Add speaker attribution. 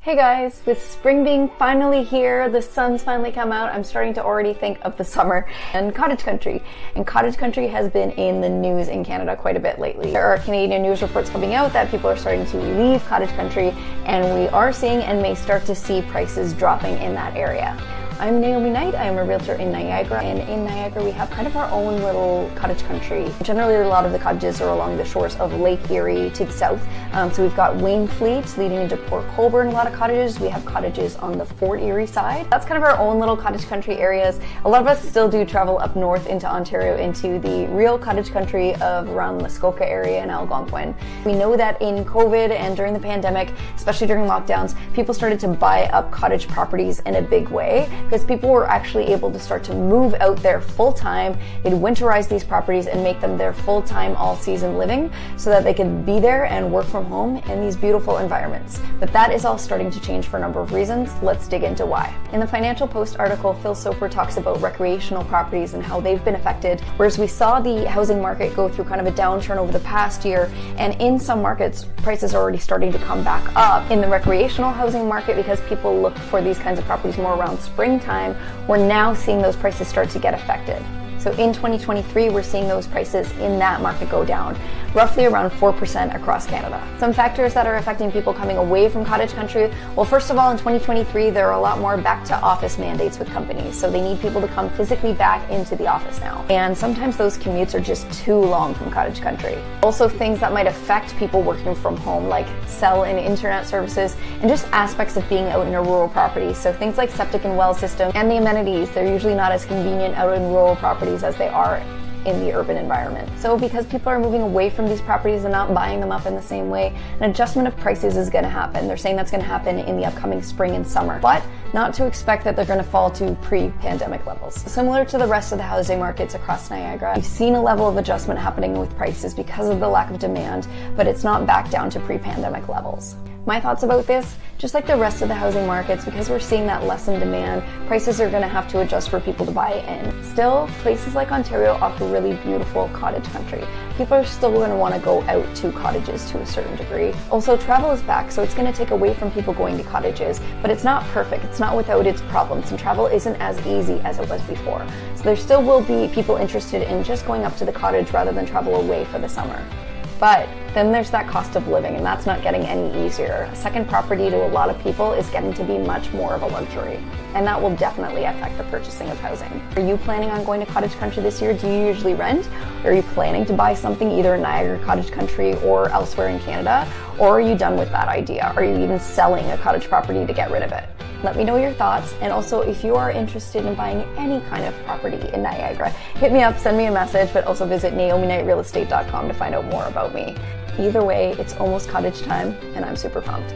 Speaker 1: Hey guys, with spring being finally here, the sun's finally come out, I'm starting to already think of the summer and cottage country. And cottage country has been in the news in Canada quite a bit lately. There are Canadian news reports coming out that people are starting to leave cottage country, and we are seeing and may start to see prices dropping in that area. I'm Naomi Knight. I am a realtor in Niagara, and in Niagara we have kind of our own little cottage country. Generally, a lot of the cottages are along the shores of Lake Erie to the south. So we've got Wainfleet leading into Port Colborne, a lot of cottages. We have cottages on the Fort Erie side. That's kind of our own little cottage country areas. A lot of us still do travel up north into Ontario, into the real cottage country of around Muskoka area and Algonquin. We know that in COVID and during the pandemic, especially during lockdowns, people started to buy up cottage properties in a big way, because people were actually able to start to move out there full-time. They'd winterize these properties and make them their full-time, all-season living so that they could be there and work from home in these beautiful environments. But that is all starting to change for a number of reasons. Let's dig into why. In the Financial Post article, Phil Soper talks about recreational properties and how they've been affected, whereas we saw the housing market go through kind of a downturn over the past year, and in some markets, prices are already starting to come back up. In the recreational housing market, because people look for these kinds of properties more around springtime, we're now seeing those prices start to get affected. So in 2023, we're seeing those prices in that market go down, roughly around 4% across Canada. Some factors that are affecting people coming away from cottage country. Well, first of all, in 2023, there are a lot more back to office mandates with companies. So they need people to come physically back into the office now. And sometimes those commutes are just too long from cottage country. Also, things that might affect people working from home, like cell and internet services, and just aspects of being out in a rural property. So things like septic and well system and the amenities, they're usually not as convenient out in rural properties as they are in the urban environment. So because people are moving away from these properties and not buying them up in the same way, an adjustment of prices is going to happen. They're saying that's going to happen in the upcoming spring and summer, but not to expect that they're going to fall to pre-pandemic levels. Similar to the rest of the housing markets across Niagara, we've seen a level of adjustment happening with prices because of the lack of demand, but it's not back down to pre-pandemic levels. My thoughts about this, just like the rest of the housing markets, because we're seeing that lessened demand, prices are going to have to adjust for people to buy in. Still, places like Ontario offer really beautiful cottage country. People are still going to want to go out to cottages to a certain degree. Also, travel is back, so it's going to take away from people going to cottages, but it's not perfect. It's not without its problems, and travel isn't as easy as it was before. So there still will be people interested in just going up to the cottage rather than travel away for the summer. But then there's that cost of living, and that's not getting any easier. A second property to a lot of people is getting to be much more of a luxury, and that will definitely affect the purchasing of housing. Are you planning on going to cottage country this year? Do you usually rent? Or are you planning to buy something either in Niagara cottage country or elsewhere in Canada? Or are you done with that idea? Are you even selling a cottage property to get rid of it? Let me know your thoughts, and also if you are interested in buying any kind of property in Niagara, hit me up, send me a message, but also visit naominightrealestate.com to find out more about me. Either way, it's almost cottage time, and I'm super pumped.